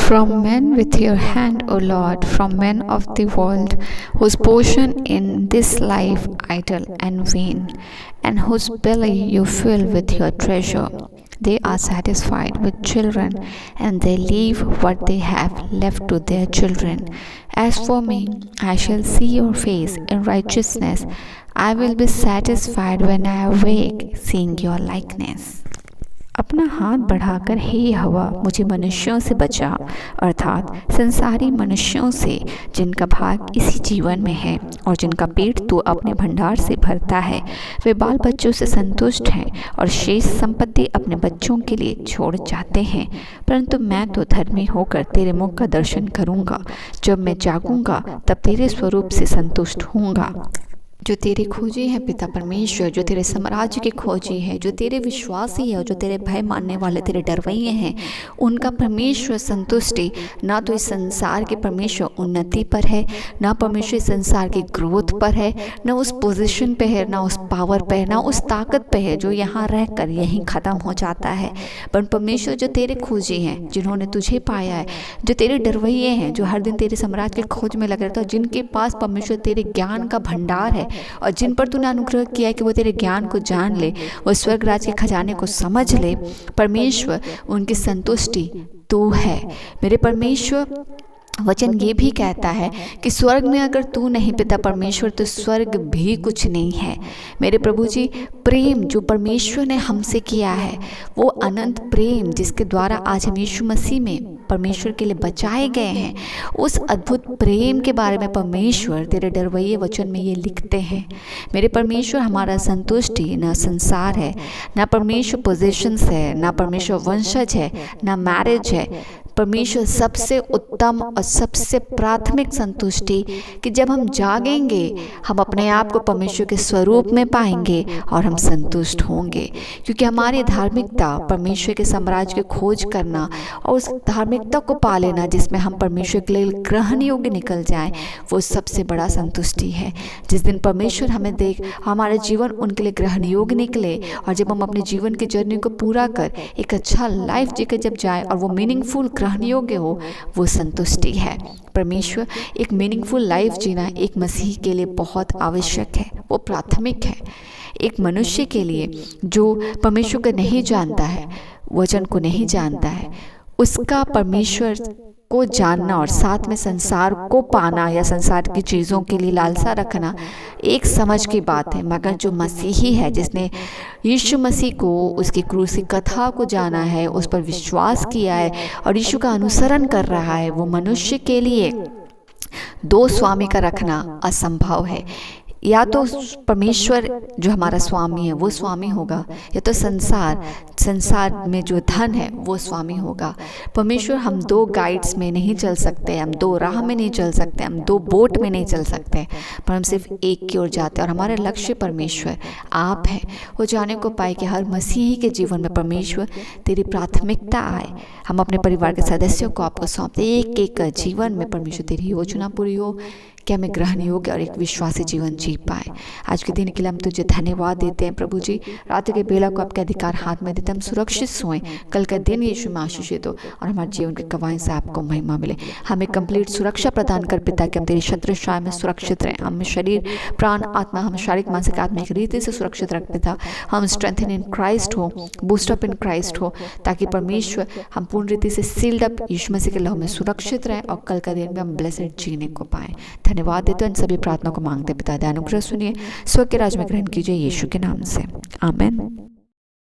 From men with your hand, O Lord, from men of the world, whose portion in this life idle and vain, and whose belly you fill with your treasure. They are satisfied with children, and they leave what they have left to their children. As for me, I shall see your face in righteousness. I will be satisfied when I awake, seeing your likeness. अपना हाथ बढ़ाकर हे यहोवा मुझे मनुष्यों से बचा, अर्थात संसारी मनुष्यों से जिनका भाग इसी जीवन में है और जिनका पेट तू अपने भंडार से भरता है। वे बाल बच्चों से संतुष्ट हैं और शेष संपत्ति अपने बच्चों के लिए छोड़ जाते हैं। परंतु मैं तो धर्मी होकर तेरे मुख का दर्शन करूँगा। जब मैं जागूंगा तब तेरे स्वरूप से संतुष्ट होऊंगा। जो तेरे खोजी हैं पिता परमेश्वर, जो तेरे साम्राज्य के खोजी हैं, जो तेरे विश्वासी है और जो तेरे भय मानने वाले तेरे डरवैये हैं, उनका परमेश्वर संतुष्टि ना तो इस संसार के परमेश्वर उन्नति पर है, ना परमेश्वर इस संसार की ग्रोथ पर है, ना उस पोजीशन पे है, ना उस पावर पे है, ना उस ताकत पे है जो यहाँ रह कर यहीं ख़त्म हो जाता है। पर परमेश्वर जो तेरे खोजी हैं, जिन्होंने तुझे पाया है, जो तेरे डरवैये हैं, जो हर दिन तेरे साम्राज्य के खोज में लगे रहते हैं, जिनके पास परमेश्वर तेरे ज्ञान का भंडार है और जिन पर तूने अनुग्रह किया है कि वो तेरे ज्ञान को जान ले, वो स्वर्ग राज्य के खजाने को समझ ले, परमेश्वर उनकी संतुष्टि तू है। मेरे परमेश्वर वचन ये भी कहता है कि स्वर्ग में अगर तू नहीं पिता परमेश्वर तो स्वर्ग भी कुछ नहीं है। मेरे प्रभु जी, प्रेम जो परमेश्वर ने हमसे किया है, वो अनंत प्रेम जिसके द्वारा आज हम यीशु मसीह में परमेश्वर के लिए बचाए गए हैं, उस अद्भुत प्रेम के बारे में परमेश्वर तेरे डरवैये वचन में ये लिखते हैं। मेरे परमेश्वर, हमारा संतुष्टि ना संसार है, ना परमेश्वर पोजीशंस है, ना परमेश्वर वंशज है, ना मैरिज है। परमेश्वर सबसे उत्तम और सबसे प्राथमिक संतुष्टि कि जब हम जागेंगे हम अपने आप को परमेश्वर के स्वरूप में पाएंगे और हम संतुष्ट होंगे, क्योंकि हमारी धार्मिकता परमेश्वर के साम्राज्य की खोज करना और उस धार्मिकता को पा लेना जिसमें हम परमेश्वर के लिए ग्रहण योग्य निकल जाएं, वो सबसे बड़ा संतुष्टि है। जिस दिन परमेश्वर हमें देख हमारा जीवन उनके लिए ग्रहण योग्य निकले और जब हम अपने जीवन की जर्नी को पूरा कर एक अच्छा लाइफ जीकर जब जाए और वो मीनिंगफुल ग्रहण योग्य हो, वो संतुष्टि है। परमेश्वर, एक मीनिंगफुल लाइफ जीना एक मसीह के लिए बहुत आवश्यक है, वो प्राथमिक है। एक मनुष्य के लिए जो परमेश्वर को नहीं जानता है, वचन को नहीं जानता है, उसका परमेश्वर को जानना और साथ में संसार को पाना या संसार की चीज़ों के लिए लालसा रखना एक समझ की बात है। मगर जो मसीही है, जिसने यीशु मसीह को उसकी क्रूसी कथा को जाना है, उस पर विश्वास किया है और यीशु का अनुसरण कर रहा है, वो मनुष्य के लिए दो स्वामी का रखना असंभव है। या तो परमेश्वर जो हमारा स्वामी है वो स्वामी होगा, या तो संसार में जो धन है वो स्वामी होगा। परमेश्वर, हम दो गाइड्स में नहीं चल सकते, हम दो राह में नहीं चल सकते, हम दो बोट में नहीं चल सकते, पर हम सिर्फ एक की ओर जाते हैं और हमारा लक्ष्य परमेश्वर आप है। वो जाने को पाए कि हर मसीही के जीवन में परमेश्वर तेरी प्राथमिकता आए। हम अपने परिवार के सदस्यों को आपको सौंपते, एक एक जीवन में परमेश्वर तेरी योजना पूरी हो, कि हमें ग्रहण योग्य और एक विश्वासी जीवन जी पाए। आज के दिन के लिए हम तुझे धन्यवाद देते हैं प्रभु जी। रात के बेला को आपके अधिकार हाथ में देते हम सुरक्षित सोएं, कल का दिन यीशु में आशीषित हो और हमारे जीवन के गवाही से आपको महिमा मिले। हमें कंप्लीट सुरक्षा प्रदान कर पिता कि हम तेरी छत्र छाया में सुरक्षित रहें। हम शरीर प्राण आत्मा, हम शारीरिक मानसिक आत्मिक रीति से सुरक्षित रख पिता। हम स्ट्रेंथन इन क्राइस्ट हो, बूस्टअप इन क्राइस्ट हो, ताकि परमेश्वर हम पूर्ण रीति से सील्ड अप यीशु मसीह के लहू में सुरक्षित रहें और कल का दिन में हम ब्लेसेड जीने को पाएं। धन्यवाद देते हैं। इन सभी प्रार्थना को मांगते पिता, दया अनुग्रह सुनिए, स्वर्ग के राज में ग्रहण कीजिए यीशु के नाम से, आमीन।